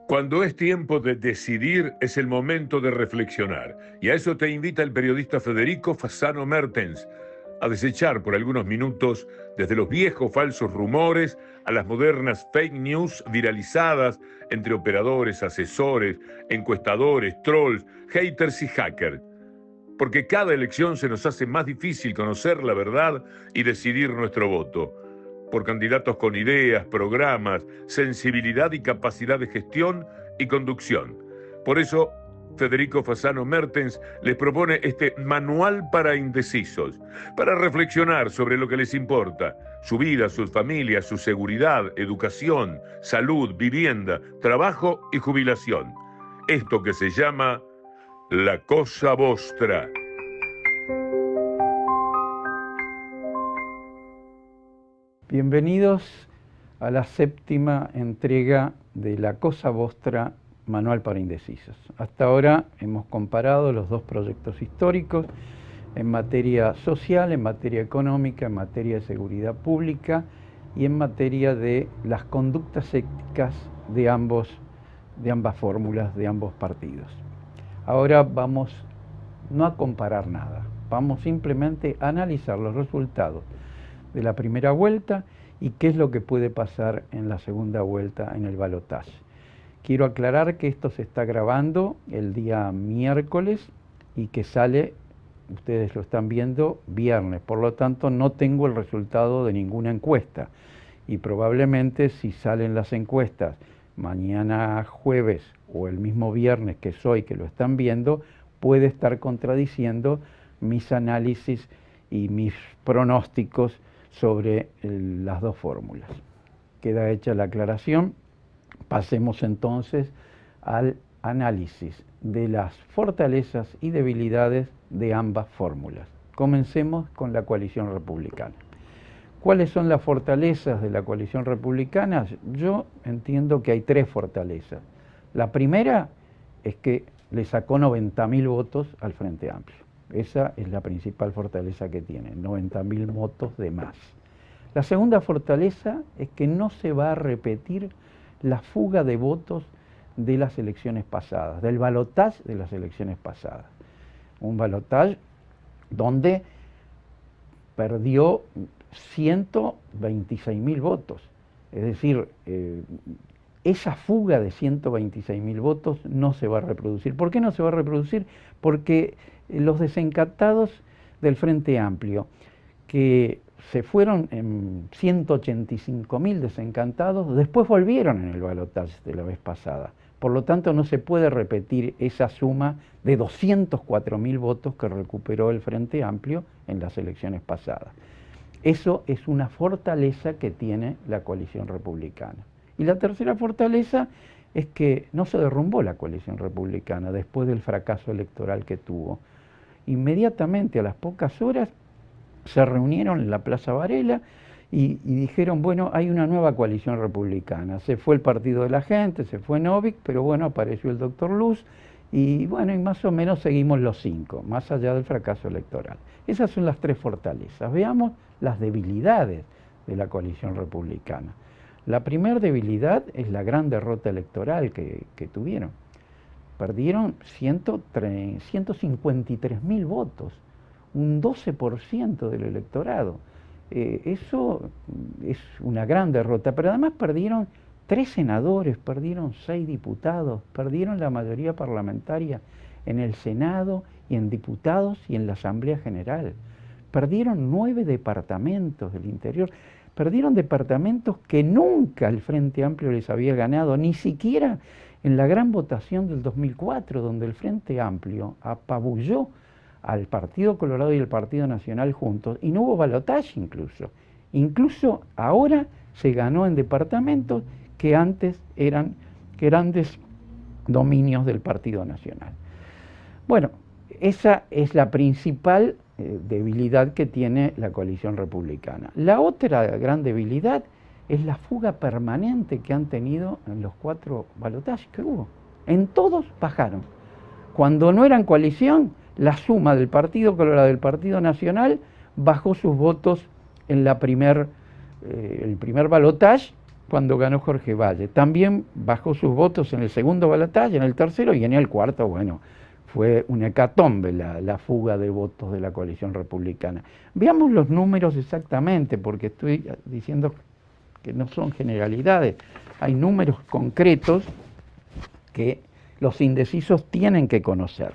Cuando es tiempo de decidir, es el momento de reflexionar. Y a eso te invita el periodista Federico Fasano Mertens, a desechar por algunos minutos desde los viejos falsos rumores a las modernas fake news viralizadas entre operadores, asesores, encuestadores, trolls, haters y hackers. Porque cada elección se nos hace más difícil conocer la verdad y decidir nuestro voto. Por candidatos con ideas, programas, sensibilidad y capacidad de gestión y conducción. Por eso, Federico Fasano Mertens les propone este manual para indecisos, para reflexionar sobre lo que les importa, su vida, sus familias, su seguridad, educación, salud, vivienda, trabajo y jubilación. Esto que se llama La Cosa Vostra. Bienvenidos a la séptima entrega de La Cosa Vostra, Manual para Indecisos. Hasta ahora hemos comparado los dos proyectos históricos en materia social, en materia económica, en materia de seguridad pública y en materia de las conductas éticas de ambas fórmulas, de ambos partidos. Ahora vamos no a comparar nada, vamos simplemente a analizar los resultados de la primera vuelta y qué es lo que puede pasar en la segunda vuelta en el balotaje. Quiero aclarar que esto se está grabando el día miércoles y que sale, ustedes lo están viendo, viernes. Por lo tanto, no tengo el resultado de ninguna encuesta. Y probablemente si salen las encuestas mañana jueves o el mismo viernes que lo están viendo, puede estar contradiciendo mis análisis y mis pronósticos sobre las dos fórmulas. Queda hecha la aclaración. Pasemos entonces al análisis de las fortalezas y debilidades de ambas fórmulas. Comencemos con la coalición republicana. ¿Cuáles son las fortalezas de la coalición republicana? Yo entiendo que hay tres fortalezas. La primera es que le sacó 90.000 votos al Frente Amplio. Esa es la principal fortaleza que tiene, 90.000 votos de más. La segunda fortaleza es que no se va a repetir la fuga de votos de las elecciones pasadas, del balotaje de las elecciones pasadas. Un balotaje donde perdió 126.000 votos. Es decir, esa fuga de 126.000 votos no se va a reproducir. ¿Por qué no se va a reproducir? Porque los desencantados del Frente Amplio, que se fueron en 185.000 desencantados, después volvieron en el balotaje de la vez pasada. Por lo tanto, no se puede repetir esa suma de 204.000 votos que recuperó el Frente Amplio en las elecciones pasadas. Eso es una fortaleza que tiene la coalición republicana. Y la tercera fortaleza es que no se derrumbó la coalición republicana después del fracaso electoral que tuvo. Inmediatamente, a las pocas horas, se reunieron en la Plaza Varela y dijeron, bueno, hay una nueva coalición republicana. Se fue el Partido de la Gente, se fue Novik, pero bueno, apareció el doctor Luz y bueno, y más o menos seguimos los cinco, más allá del fracaso electoral. Esas son las tres fortalezas. Veamos las debilidades de la coalición republicana. La primera debilidad es la gran derrota electoral que tuvieron. Perdieron 153.000 votos, un 12% del electorado. Eso es una gran derrota, pero además perdieron 3 senadores, perdieron 6 diputados, perdieron la mayoría parlamentaria en el Senado y en diputados y en la Asamblea General. Perdieron 9 departamentos del interior, perdieron departamentos que nunca el Frente Amplio les había ganado, ni siquiera en la gran votación del 2004, donde el Frente Amplio apabulló al Partido Colorado y el Partido Nacional juntos, y no hubo balotaje incluso. Incluso ahora se ganó en departamentos que antes eran grandes dominios del Partido Nacional. Bueno, esa es la principal debilidad que tiene la coalición republicana. La otra gran debilidad es la fuga permanente que han tenido en los 4 balotajes que hubo. En todos bajaron. Cuando no eran coalición, la suma del Partido Colorado y del Partido Nacional bajó sus votos en el primer balotaje, cuando ganó Jorge Valle. También bajó sus votos en el segundo balotaje, en el tercero y en el cuarto, bueno, fue una hecatombe la fuga de votos de la coalición republicana. Veamos los números exactamente, porque estoy diciendo que no son generalidades. Hay números concretos que los indecisos tienen que conocer.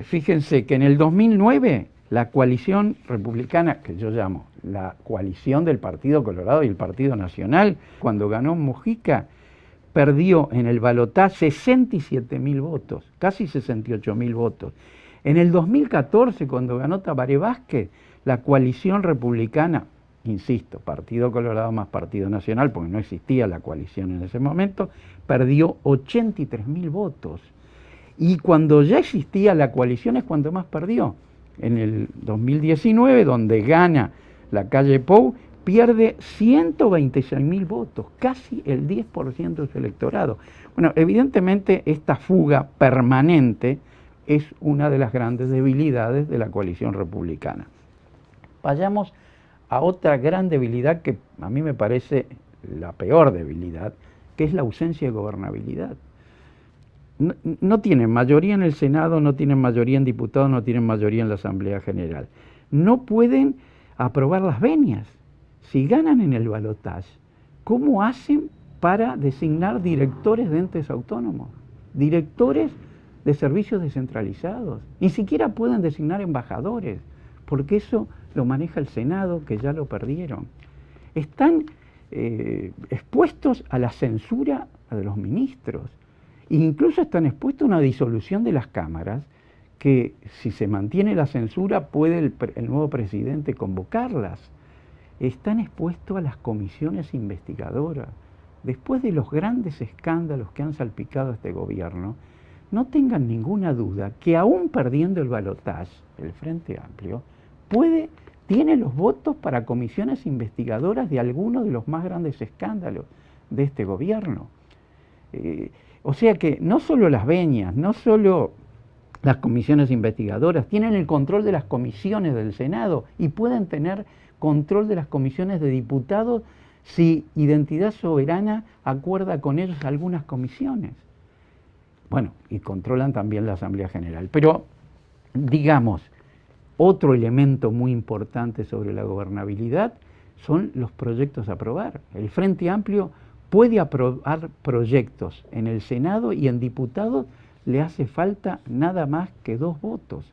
Fíjense que en el 2009 la coalición republicana, que yo llamo la coalición del Partido Colorado y el Partido Nacional, cuando ganó Mujica, perdió en el balotaje 67.000 votos, casi 68.000 votos. En el 2014, cuando ganó Tabaré Vázquez, la coalición republicana, insisto, Partido Colorado más Partido Nacional, porque no existía la coalición en ese momento, perdió 83.000 votos. Y cuando ya existía la coalición es cuando más perdió. En el 2019, donde gana la calle Pou, pierde 126.000 votos, casi el 10% de su electorado. Bueno, evidentemente esta fuga permanente es una de las grandes debilidades de la coalición republicana. Vayamos a otra gran debilidad que a mí me parece la peor debilidad, que es la ausencia de gobernabilidad. No tienen mayoría en el Senado, no tienen mayoría en diputados, no tienen mayoría en la Asamblea General. No pueden aprobar las venias. Si ganan en el balotaje, ¿cómo hacen para designar directores de entes autónomos? Directores de servicios descentralizados. Ni siquiera pueden designar embajadores, porque eso lo maneja el Senado, que ya lo perdieron. Están expuestos a la censura de los ministros. Incluso están expuestos a una disolución de las cámaras, que si se mantiene la censura puede el nuevo presidente convocarlas. Están expuestos a las comisiones investigadoras. Después de los grandes escándalos que han salpicado a este gobierno, no tengan ninguna duda que aún perdiendo el balotaje, el Frente Amplio, tiene los votos para comisiones investigadoras de algunos de los más grandes escándalos de este gobierno. O sea que no solo las venias, no solo las comisiones investigadoras, tienen el control de las comisiones del Senado y pueden tener control de las comisiones de diputados si Identidad Soberana acuerda con ellos algunas comisiones. Bueno, y controlan también la Asamblea General. Pero, digamos, otro elemento muy importante sobre la gobernabilidad son los proyectos a aprobar. El Frente Amplio puede aprobar proyectos en el Senado y en diputados le hace falta nada más que 2 votos.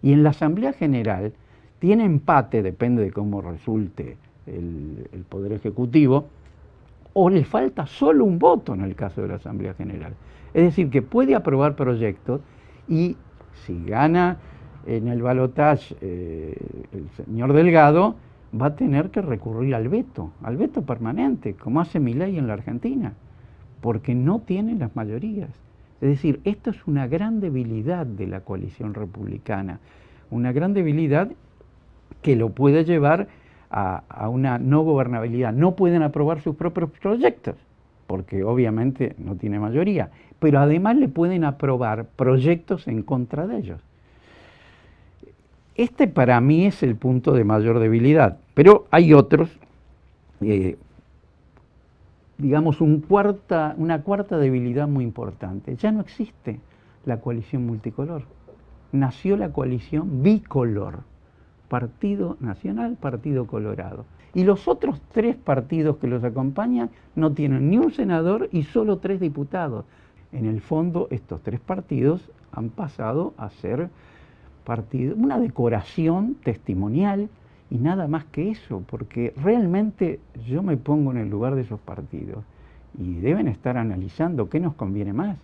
Y en la Asamblea General tiene empate, depende de cómo resulte el Poder Ejecutivo, o le falta solo un voto en el caso de la Asamblea General. Es decir, que puede aprobar proyectos y si gana en el balotaje el señor Delgado, va a tener que recurrir al veto permanente, como hace Milei en la Argentina, porque no tiene las mayorías. Es decir, esto es una gran debilidad de la coalición republicana, una gran debilidad que lo puede llevar a una no gobernabilidad. No pueden aprobar sus propios proyectos, porque obviamente no tiene mayoría, pero además le pueden aprobar proyectos en contra de ellos. Este para mí es el punto de mayor debilidad, pero hay otros, digamos una cuarta debilidad muy importante. Ya no existe la coalición multicolor, nació la coalición bicolor, Partido Nacional, Partido Colorado. Y los otros 3 partidos que los acompañan no tienen ni un senador y solo 3 diputados. En el fondo, estos 3 partidos han pasado a ser una decoración testimonial y nada más que eso, porque realmente yo me pongo en el lugar de esos partidos y deben estar analizando qué nos conviene más.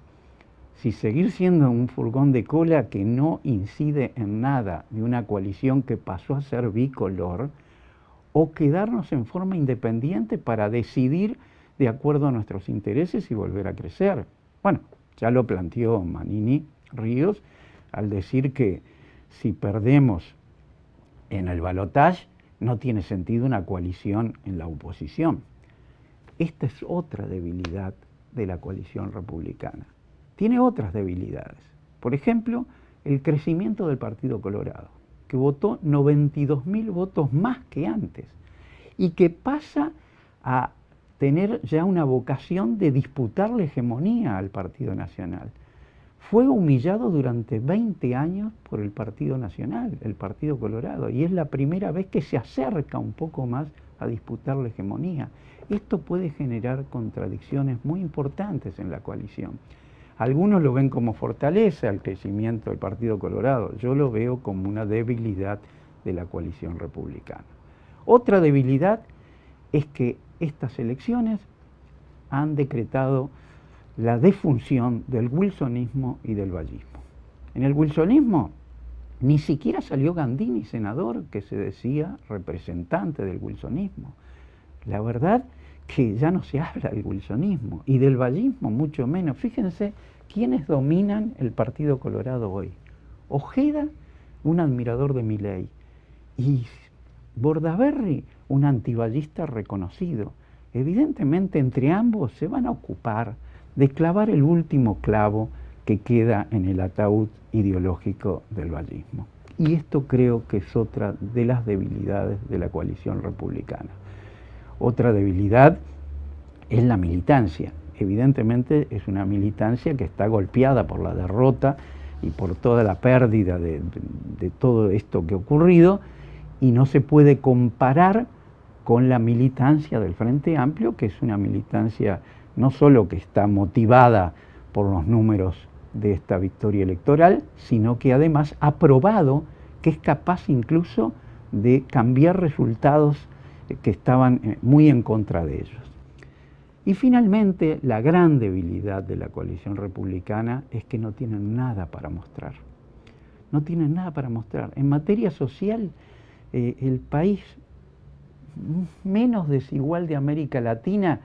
Si seguir siendo un furgón de cola que no incide en nada de una coalición que pasó a ser bicolor, o quedarnos en forma independiente para decidir de acuerdo a nuestros intereses y volver a crecer. Bueno, ya lo planteó Manini Ríos al decir que si perdemos en el balotaje no tiene sentido una coalición en la oposición. Esta es otra debilidad de la coalición republicana. Tiene otras debilidades. Por ejemplo, el crecimiento del Partido Colorado, que votó 92.000 votos más que antes y que pasa a tener ya una vocación de disputar la hegemonía al Partido Nacional. Fue humillado durante 20 años por el Partido Nacional, el Partido Colorado, y es la primera vez que se acerca un poco más a disputar la hegemonía. Esto puede generar contradicciones muy importantes en la coalición. Algunos lo ven como fortaleza el crecimiento del Partido Colorado, yo lo veo como una debilidad de la coalición republicana. Otra debilidad es que estas elecciones han decretado la defunción del wilsonismo y del vallismo. En el wilsonismo ni siquiera salió Gandini, senador, que se decía representante del wilsonismo. La verdad que ya no se habla del wilsonismo y del vallismo mucho menos. Fíjense quiénes dominan el Partido Colorado hoy. Ojeda, un admirador de Milei, y Bordaberry, un antivallista reconocido. Evidentemente entre ambos se van a ocupar de clavar el último clavo que queda en el ataúd ideológico del vallismo. Y esto creo que es otra de las debilidades de la coalición republicana. Otra debilidad es la militancia. Evidentemente es una militancia que está golpeada por la derrota y por toda la pérdida de todo esto que ha ocurrido, y no se puede comparar con la militancia del Frente Amplio, que es una militancia no solo que está motivada por los números de esta victoria electoral, sino que además ha probado que es capaz incluso de cambiar resultados que estaban muy en contra de ellos. Y finalmente, la gran debilidad de la coalición republicana es que no tienen nada para mostrar. No tienen nada para mostrar. En materia social, el país menos desigual de América Latina,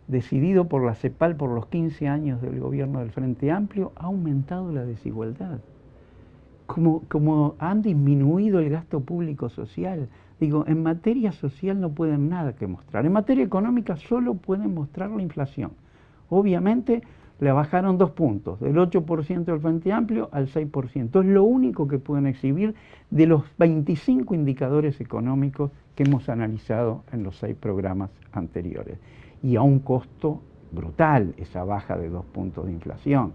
decidido por la CEPAL por los 15 años del gobierno del Frente Amplio, ha aumentado la desigualdad. Como han disminuido el gasto público social. Digo, en materia social no pueden nada que mostrar. En materia económica solo pueden mostrar la inflación. Obviamente le bajaron 2 puntos, del 8% del Frente Amplio al 6%. Es lo único que pueden exhibir de los 25 indicadores económicos que hemos analizado en los 6 programas anteriores. Y a un costo brutal esa baja de 2 puntos de inflación.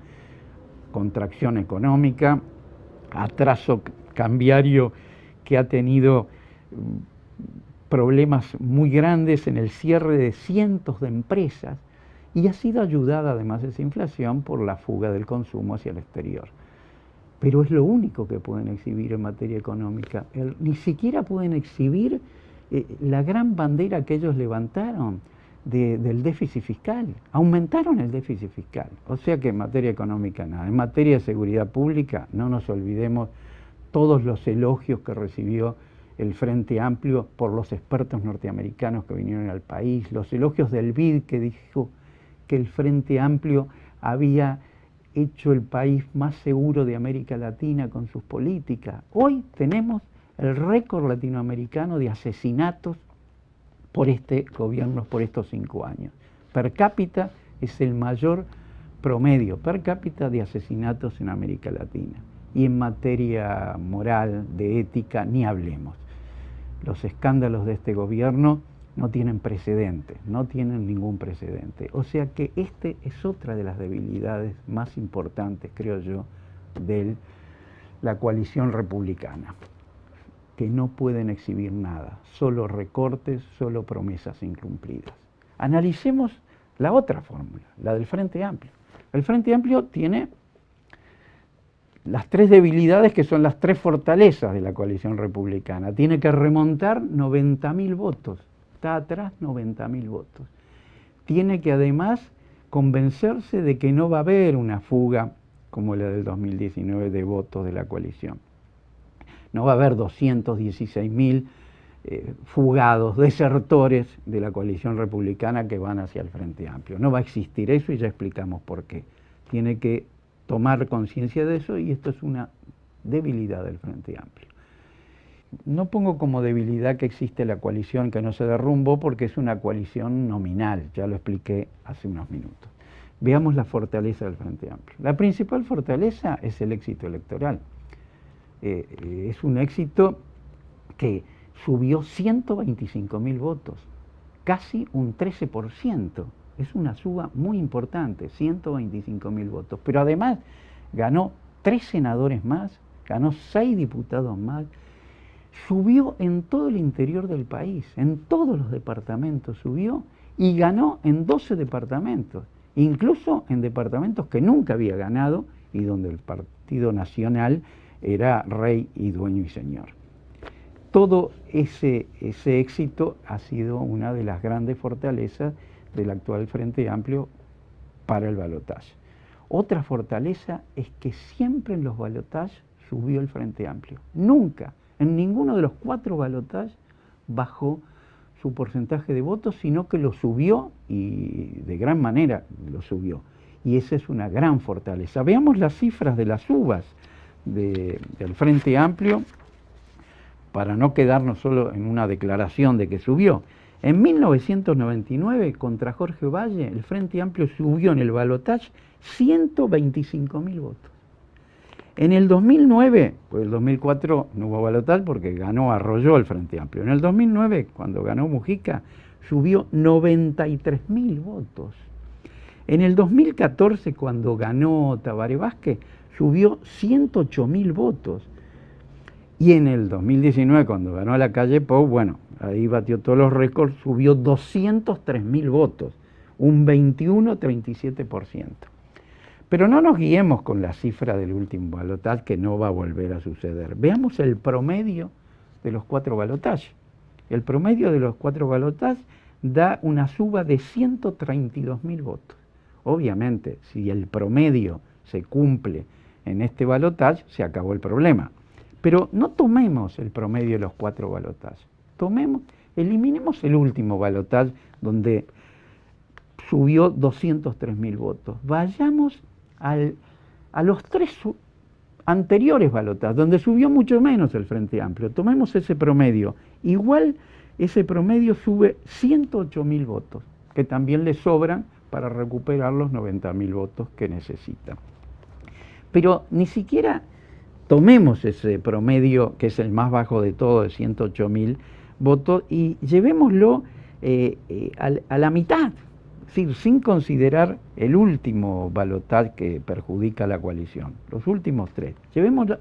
Contracción económica, atraso cambiario que ha tenido problemas muy grandes en el cierre de cientos de empresas, y ha sido ayudada además esa inflación por la fuga del consumo hacia el exterior. Pero es lo único que pueden exhibir en materia económica. Ni siquiera pueden exhibir la gran bandera que ellos levantaron del déficit fiscal. Aumentaron el déficit fiscal. O sea que en materia económica nada. En materia de seguridad pública, no nos olvidemos todos los elogios que recibió el Frente Amplio por los expertos norteamericanos que vinieron al país, los elogios del BID, que dijo que el Frente Amplio había hecho el país más seguro de América Latina con sus políticas. Hoy tenemos el récord latinoamericano de asesinatos por este gobierno, por estos 5 años. Per cápita es el mayor promedio per cápita de asesinatos en América Latina. Y en materia moral, de ética, ni hablemos. Los escándalos de este gobierno no tienen precedente, no tienen ningún precedente. O sea que este es otra de las debilidades más importantes, creo yo, de la coalición republicana, que no pueden exhibir nada, solo recortes, solo promesas incumplidas. Analicemos la otra fórmula, la del Frente Amplio. El Frente Amplio tiene las 3 debilidades que son las 3 fortalezas de la coalición republicana. Tiene que remontar 90.000 votos. Está atrás 90.000 votos. Tiene que además convencerse de que no va a haber una fuga como la del 2019 de votos de la coalición. No va a haber 216.000 fugados, desertores de la coalición republicana que van hacia el Frente Amplio. No va a existir eso y ya explicamos por qué. Tiene que tomar conciencia de eso, y esto es una debilidad del Frente Amplio. No pongo como debilidad que existe la coalición que no se derrumbó, porque es una coalición nominal, ya lo expliqué hace unos minutos. Veamos la fortaleza del Frente Amplio. La principal fortaleza es el éxito electoral. Es un éxito que subió 125.000 votos. casi un 13%. Es una suba muy importante, 125.000 votos. Pero además ganó 3 senadores más, ganó 6 diputados más, subió en todo el interior del país, en todos los departamentos subió y ganó en 12 departamentos, incluso en departamentos que nunca había ganado y donde el Partido Nacional era rey y dueño y señor. Todo ese éxito ha sido una de las grandes fortalezas del actual Frente Amplio para el balotaje. Otra fortaleza es que siempre en los balotajes subió el Frente Amplio. Nunca, en ninguno de los 4 balotajes bajó su porcentaje de votos, sino que lo subió y de gran manera lo subió. Y esa es una gran fortaleza. Veamos las cifras de las subas del Frente Amplio para no quedarnos solo en una declaración de que subió. En 1999, contra Jorge Valle, el Frente Amplio subió en el balotaje 125.000 votos. En el 2009, pues el 2004 no hubo balotaje porque arrolló el Frente Amplio. En el 2009, cuando ganó Mujica, subió 93.000 votos. En el 2014, cuando ganó Tabaré Vázquez, subió 108.000 votos. Y en el 2019, cuando ganó Lacalle Pou, bueno, ahí batió todos los récords, subió 203.000 votos, un 21-37%. Pero no nos guiemos con la cifra del último balotaje, que no va a volver a suceder. Veamos el promedio de los 4 balotajes. El promedio de los 4 balotajes da una suba de 132.000 votos. Obviamente, si el promedio se cumple en este balotaje, se acabó el problema. Pero no tomemos el promedio de los 4 balotajes. Eliminemos el último balotaje donde subió 203.000 votos. Vayamos a los 3 anteriores balotajes, donde subió mucho menos el Frente Amplio. Tomemos ese promedio. Igual ese promedio sube 108.000 votos, que también le sobran para recuperar los 90.000 votos que necesita. Pero ni siquiera tomemos ese promedio, que es el más bajo de todo, de 108.000 votos, y llevémoslo a la mitad, es decir, sin considerar el último balotaje que perjudica a la coalición, los últimos 3. Llevémoslo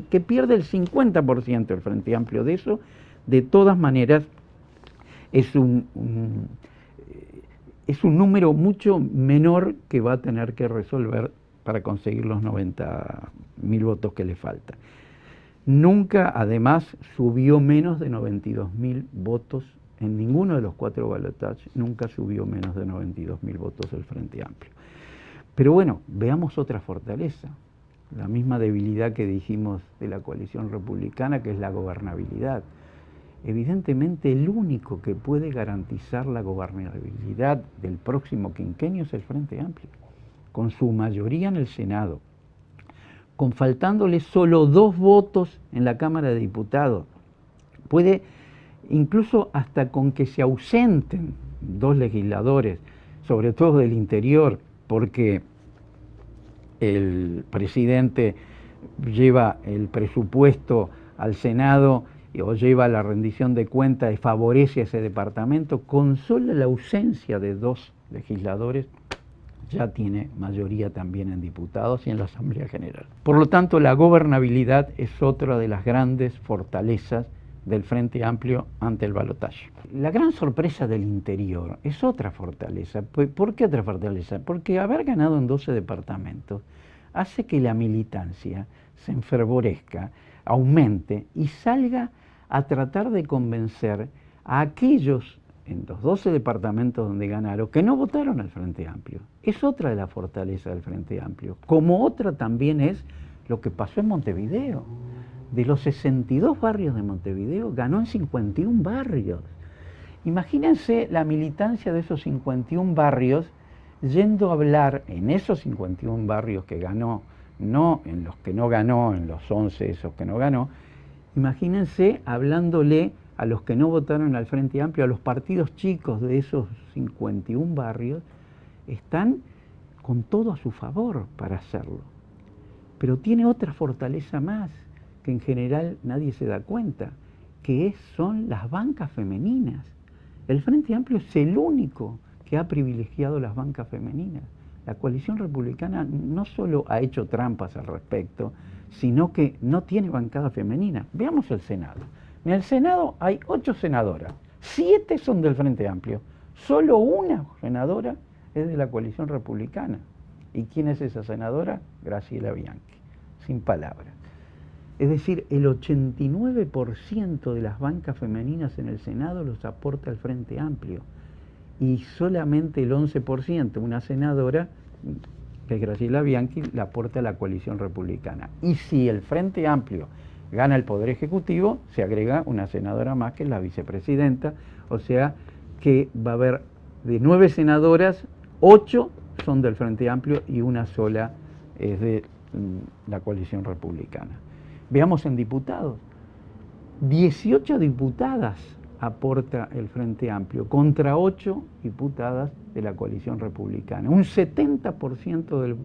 que pierde el 50% el Frente Amplio de eso. De todas maneras, es un número mucho menor que va a tener que resolver para conseguir los 90.000 votos que le faltan. Nunca, además, subió menos de 92.000 votos en ninguno de los 4 balotajes, nunca subió menos de 92.000 votos el Frente Amplio. Pero bueno, veamos otra fortaleza, la misma debilidad que dijimos de la coalición republicana, que es la gobernabilidad. Evidentemente, el único que puede garantizar la gobernabilidad del próximo quinquenio es el Frente Amplio, con su mayoría en el Senado, con faltándole solo 2 votos en la Cámara de Diputados. Puede, incluso hasta con que se ausenten 2 legisladores, sobre todo del interior, porque el presidente lleva el presupuesto al Senado o lleva la rendición de cuentas y favorece a ese departamento, con solo la ausencia de 2 legisladores ya tiene mayoría también en diputados y en la Asamblea General. Por lo tanto, la gobernabilidad es otra de las grandes fortalezas del Frente Amplio ante el balotaje. La gran sorpresa del interior es otra fortaleza. ¿Por qué otra fortaleza? Porque haber ganado en 12 departamentos hace que la militancia se enfervorezca, aumente y salga a tratar de convencer a aquellos en los 12 departamentos donde ganaron, que no votaron al Frente Amplio. Es otra de las fortalezas del Frente Amplio. Como otra también es lo que pasó en Montevideo. De los 62 barrios de Montevideo, ganó en 51 barrios. Imagínense la militancia de esos 51 barrios yendo a hablar en esos 51 barrios que ganó, no en los que no ganó, en los 11 esos que no ganó. Imagínense hablándole a los que no votaron al Frente Amplio, a los partidos chicos de esos 51 barrios, están con todo a su favor para hacerlo. Pero tiene otra fortaleza más, que en general nadie se da cuenta, que son las bancas femeninas. El Frente Amplio es el único que ha privilegiado las bancas femeninas. La coalición republicana no solo ha hecho trampas al respecto, sino que no tiene bancada femenina. Veamos el Senado. En el Senado hay 8 senadoras, 7 son del Frente Amplio, solo una senadora es de la coalición republicana. ¿Y quién es esa senadora? Graciela Bianchi, sin palabras. Es decir, el 89% de las bancas femeninas en el Senado los aporta el Frente Amplio y solamente el 11%, una senadora, que es Graciela Bianchi, la aporta a la coalición republicana. Y si el Frente Amplio gana el Poder Ejecutivo, se agrega una senadora más que es la vicepresidenta, o sea que va a haber de 9 senadoras, 8 son del Frente Amplio y una sola es de la coalición republicana. Veamos en diputados. 18 diputadas aporta el Frente Amplio contra 8 diputadas de la coalición republicana. Un 70% de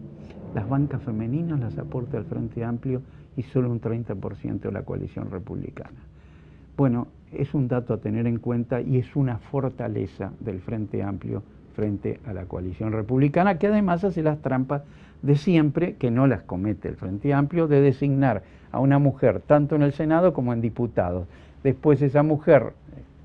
las bancas femeninas las aporta el Frente Amplio y solo un 30% de la coalición republicana. Bueno, es un dato a tener en cuenta y es una fortaleza del Frente Amplio frente a la coalición republicana, que además hace las trampas de siempre, que no las comete el Frente Amplio, de designar a una mujer tanto en el Senado como en diputados. Después esa mujer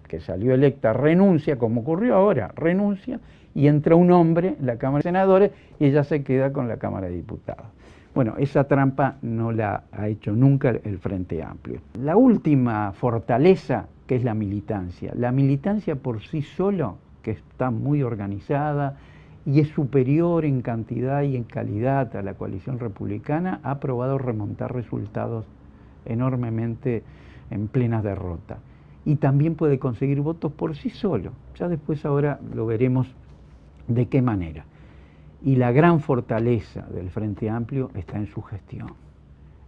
que salió electa renuncia, como ocurrió ahora, renuncia, y entra un hombre en la Cámara de Senadores y ella se queda con la Cámara de Diputados. Bueno, esa trampa no la ha hecho nunca el Frente Amplio. La última fortaleza, que es la militancia. La militancia por sí solo, que está muy organizada y es superior en cantidad y en calidad a la coalición republicana, ha probado remontar resultados enormemente en plena derrota. Y también puede conseguir votos por sí solo. Ya después ahora lo veremos de qué manera. Y la gran fortaleza del Frente Amplio está en su gestión,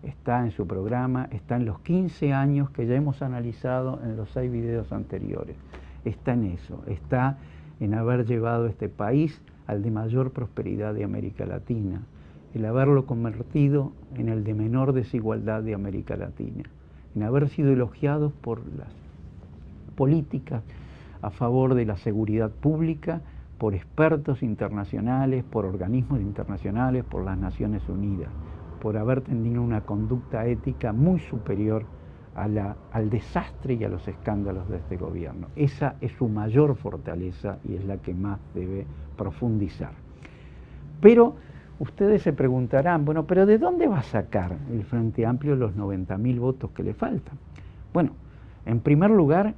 está en su programa, está en los 15 años que ya hemos analizado en los 6 videos anteriores. Está en eso, está en haber llevado este país al de mayor prosperidad de América Latina, el haberlo convertido en el de menor desigualdad de América Latina, en haber sido elogiados por las políticas a favor de la seguridad pública, por expertos internacionales, por organismos internacionales, por las Naciones Unidas, por haber tenido una conducta ética muy superior al desastre y a los escándalos de este gobierno. Esa es su mayor fortaleza y es la que más debe profundizar. Pero ustedes se preguntarán, bueno, ¿pero de dónde va a sacar el Frente Amplio los 90.000 votos que le faltan? Bueno, en primer lugar,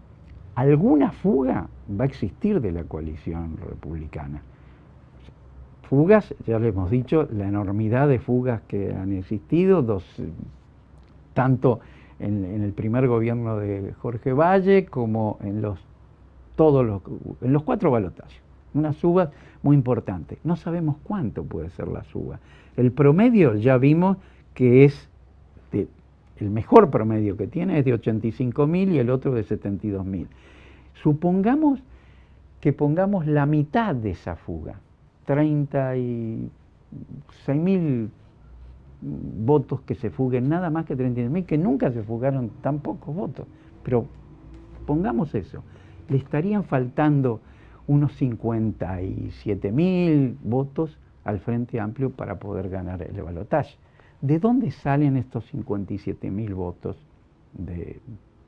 alguna fuga va a existir de la coalición republicana. Fugas, ya le hemos dicho, la enormidad de fugas que han existido, tanto en el primer gobierno de Jorge Valle como en los 4 balotajes. Una suba muy importante. No sabemos cuánto puede ser la suba. El promedio ya vimos que es el mejor promedio que tiene es de 85.000 y el otro de 72.000. Supongamos que pongamos la mitad de esa fuga, 36.000 votos que se fuguen, nada más que 36.000, que nunca se fugaron tan pocos votos, pero pongamos eso, le estarían faltando unos 57.000 votos al Frente Amplio para poder ganar el balotaje. ¿De dónde salen estos 57.000 votos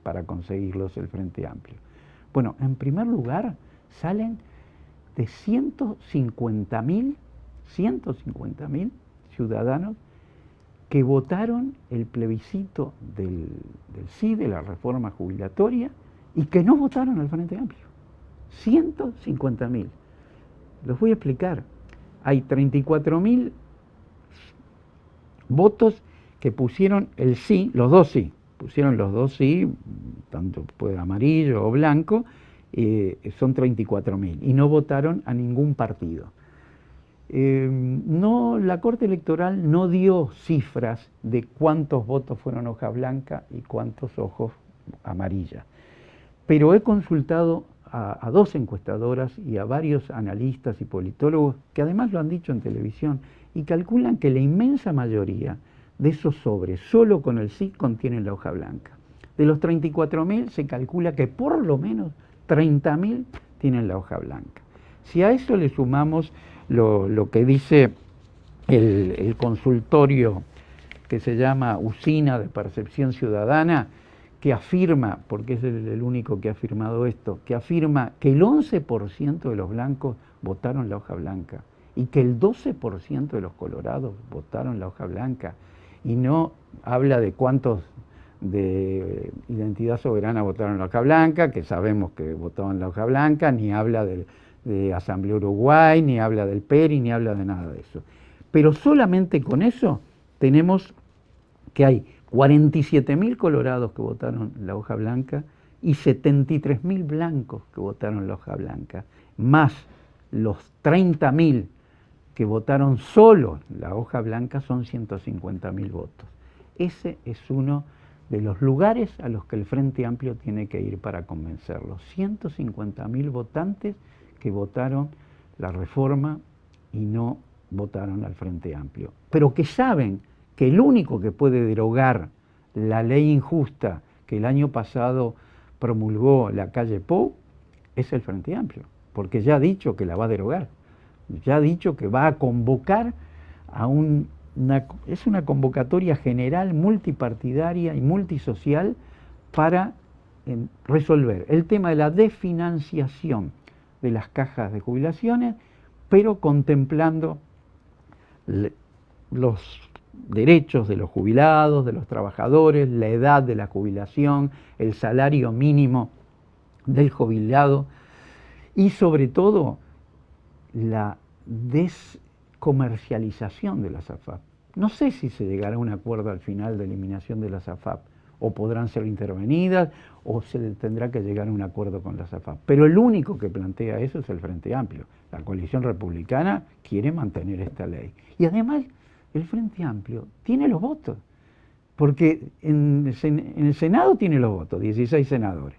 para conseguirlos el Frente Amplio? Bueno, en primer lugar, salen de 150.000 ciudadanos que votaron el plebiscito del sí, de la reforma jubilatoria, y que no votaron al Frente Amplio. 150.000. Los voy a explicar. Hay 34.000 votos que pusieron el sí, los dos sí. Pusieron los dos sí, tanto puede amarillo o blanco, son 34.000, y no votaron a ningún partido. La Corte Electoral no dio cifras de cuántos votos fueron hoja blanca y cuántos ojos amarilla, pero he consultado a 2 encuestadoras y a varios analistas y politólogos que además lo han dicho en televisión y calculan que la inmensa mayoría de esos sobres, solo con el sí, contienen la hoja blanca. De los 34.000 se calcula que por lo menos 30.000 tienen la hoja blanca. Si a eso le sumamos lo que dice el consultorio que se llama Usina de Percepción Ciudadana, que afirma, porque es el único que ha afirmado esto, que afirma que el 11% de los blancos votaron la hoja blanca y que el 12% de los colorados votaron la hoja blanca, y no habla de cuántos de Identidad Soberana votaron la hoja blanca, que sabemos que votaban la hoja blanca, ni habla de Asamblea Uruguay, ni habla del PERI, ni habla de nada de eso. Pero solamente con eso tenemos que hay 47.000 colorados que votaron la hoja blanca y 73.000 blancos que votaron la hoja blanca, más los 30.000 que votaron solo la hoja blanca, son 150.000 votos. Ese es uno de los lugares a los que el Frente Amplio tiene que ir para convencerlos. 150.000 votantes que votaron la reforma y no votaron al Frente Amplio, pero que saben que el único que puede derogar la ley injusta que el año pasado promulgó la calle Pou es el Frente Amplio, porque ya ha dicho que la va a derogar, ya ha dicho que va a convocar a es una convocatoria general multipartidaria y multisocial para resolver el tema de la desfinanciación de las cajas de jubilaciones, pero contemplando los derechos de los jubilados, de los trabajadores, la edad de la jubilación, el salario mínimo del jubilado y sobre todo la descomercialización de las AFAP. No sé si se llegará a un acuerdo al final de eliminación de las AFAP, o podrán ser intervenidas, o se tendrá que llegar a un acuerdo con las AFAP. Pero el único que plantea eso es el Frente Amplio. La coalición republicana quiere mantener esta ley. Y además, el Frente Amplio tiene los votos, porque en el Senado tiene los votos, 16 senadores.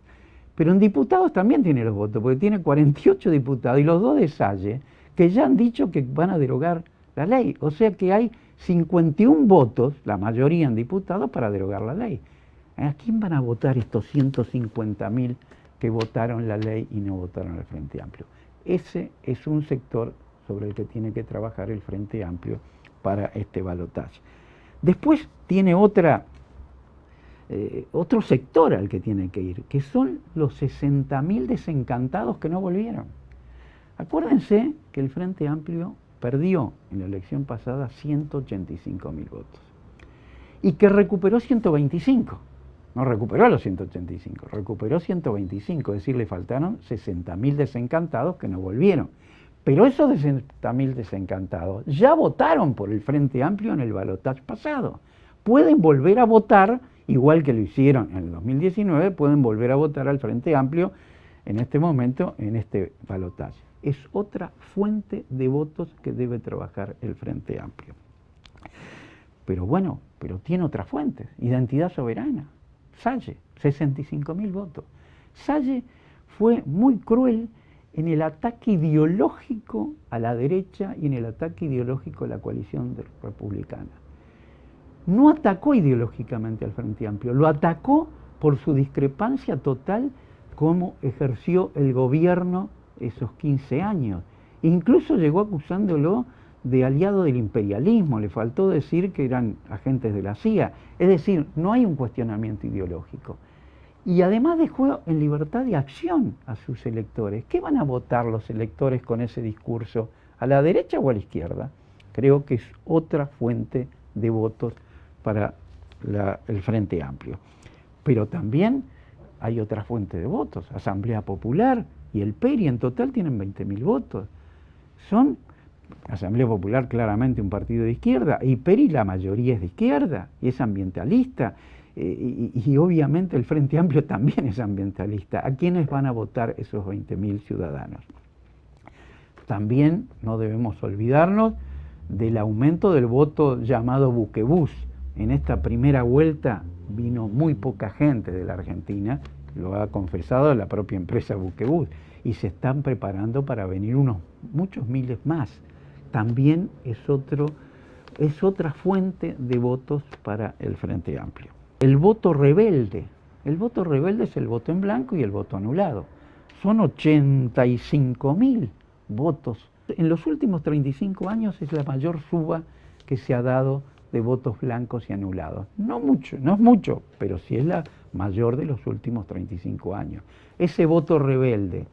Pero en diputados también tiene los votos, porque tiene 48 diputados, y los 2 de Salle, que ya han dicho que van a derogar la ley. O sea que hay 51 votos, la mayoría en diputados, para derogar la ley. ¿A quién van a votar estos 150.000 que votaron la ley y no votaron al Frente Amplio? Ese es un sector sobre el que tiene que trabajar el Frente Amplio para este balotaje. Después tiene otro sector al que tiene que ir, que son los 60.000 desencantados que no volvieron. Acuérdense que el Frente Amplio perdió en la elección pasada 185.000 votos y que recuperó 125. No recuperó los 185, recuperó 125, es decir, le faltaron 60.000 desencantados que no volvieron. Pero esos 60.000 desencantados ya votaron por el Frente Amplio en el balotaje pasado. Pueden volver a votar, igual que lo hicieron en el 2019, pueden volver a votar al Frente Amplio en este momento, en este balotaje. Es otra fuente de votos que debe trabajar el Frente Amplio. Pero bueno, pero tiene otras fuentes. Identidad Soberana, Salle, 65.000 votos. Salle fue muy cruel en el ataque ideológico a la derecha y en el ataque ideológico a la coalición republicana. No atacó ideológicamente al Frente Amplio, lo atacó por su discrepancia total cómo ejerció el gobierno esos 15 años. Incluso llegó acusándolo de aliado del imperialismo, le faltó decir que eran agentes de la CIA. Es decir, no hay un cuestionamiento ideológico. Y además dejó en libertad de acción a sus electores. ¿Qué van a votar los electores con ese discurso? ¿A la derecha o a la izquierda? Creo que es otra fuente de votos para el Frente Amplio. Pero también hay otra fuente de votos, Asamblea Popular y el PERI en total tienen 20.000 votos. Son Asamblea Popular claramente un partido de izquierda, y PERI la mayoría es de izquierda y es ambientalista, y obviamente el Frente Amplio también es ambientalista. ¿A quiénes van a votar esos 20.000 ciudadanos? También no debemos olvidarnos del aumento del voto llamado buquebús. En esta primera vuelta vino muy poca gente de la Argentina, lo ha confesado la propia empresa Buquebús, y se están preparando para venir muchos miles más. También es otra fuente de votos para el Frente Amplio. El voto rebelde es el voto en blanco y el voto anulado. son 85.000 votos. En los últimos 35 años es la mayor suba que se ha dado de votos blancos y anulados. No mucho, no es mucho, pero sí es la mayor de los últimos 35 años. Ese voto rebelde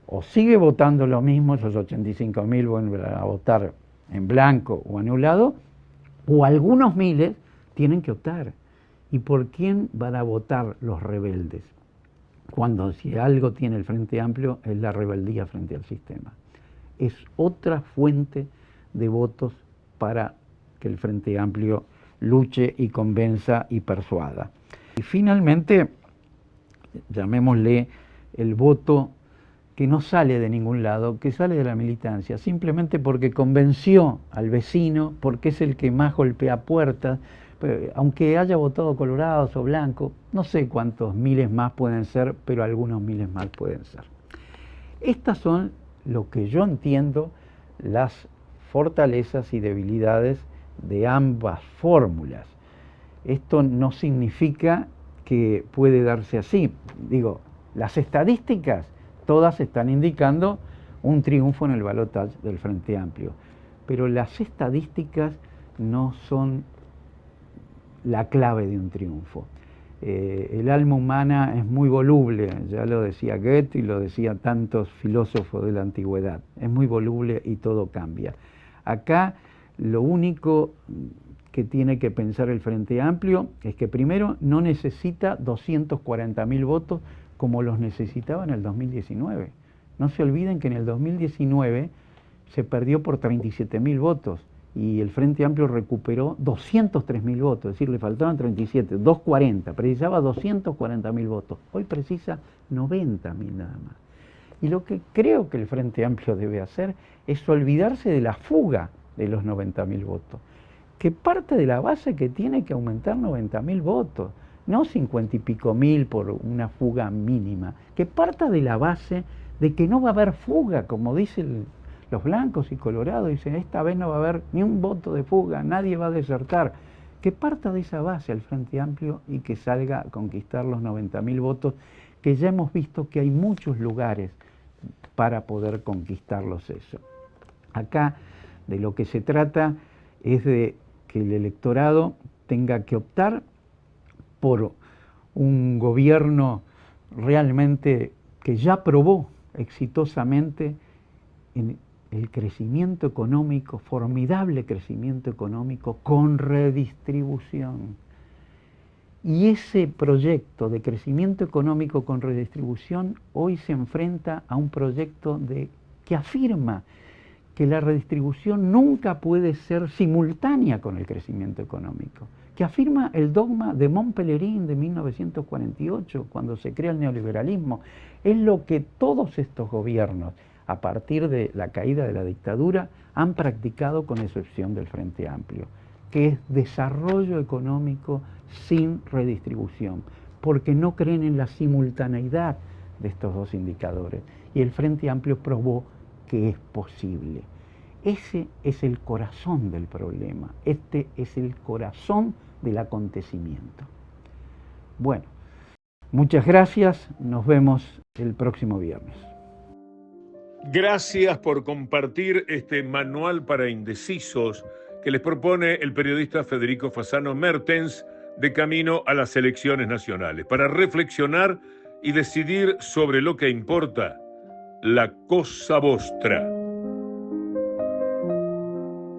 o sigue votando lo mismo, esos 85.000 vuelven a votar en blanco o anulado, o algunos miles tienen que optar. ¿Y por quién van a votar los rebeldes? Cuando si algo tiene el Frente Amplio es la rebeldía frente al sistema. Es otra fuente de votos para que el Frente Amplio luche y convenza y persuada. Y finalmente, llamémosle el voto que no sale de ningún lado, que sale de la militancia, simplemente porque convenció al vecino, porque es el que más golpea puertas, aunque haya votado colorados o blancos, no sé cuántos miles más pueden ser, pero algunos miles más pueden ser. Estas son lo que yo entiendo las fortalezas y debilidades de ambas fórmulas. Esto no significa que puede darse así. Digo, las estadísticas todas están indicando un triunfo en el balotaje del Frente Amplio, pero las estadísticas no son la clave de un triunfo. El alma humana es muy voluble, ya lo decía Goethe y lo decían tantos filósofos de la antigüedad, es muy voluble y todo cambia. Acá lo único que tiene que pensar el Frente Amplio es que primero no necesita 240.000 votos como los necesitaba en el 2019. No se olviden que en el 2019 se perdió por 37.000 votos y el Frente Amplio recuperó 203.000 votos, es decir, le faltaban 37, 240, precisaba 240.000 votos. Hoy precisa 90.000 nada más. Y lo que creo que el Frente Amplio debe hacer es olvidarse de la fuga de los 90.000 votos, que parte de la base que tiene que aumentar 90.000 votos, no 50 y pico mil por una fuga mínima, que parta de la base de que no va a haber fuga, como dicen los blancos y colorados, dicen esta vez no va a haber ni un voto de fuga, nadie va a desertar, que parta de esa base al Frente Amplio y que salga a conquistar los 90.000 votos, que ya hemos visto que hay muchos lugares para poder conquistarlos eso. Acá de lo que se trata es de que el electorado tenga que optar por un gobierno realmente que ya probó exitosamente en el crecimiento económico, formidable crecimiento económico con redistribución. Y ese proyecto de crecimiento económico con redistribución hoy se enfrenta a un proyecto que afirma que la redistribución nunca puede ser simultánea con el crecimiento económico, que afirma el dogma de Montpellerin de 1948, cuando se crea el neoliberalismo. Es lo que todos estos gobiernos, a partir de la caída de la dictadura, han practicado con excepción del Frente Amplio, que es desarrollo económico sin redistribución, porque no creen en la simultaneidad de estos dos indicadores. Y el Frente Amplio probó que es posible. Ese es el corazón del problema, este es el corazón del acontecimiento. Bueno, muchas gracias, nos vemos el próximo viernes. Gracias por compartir este manual para indecisos que les propone el periodista Federico Fasano Mertens de camino a las elecciones nacionales, para reflexionar y decidir sobre lo que importa, la cosa vostra.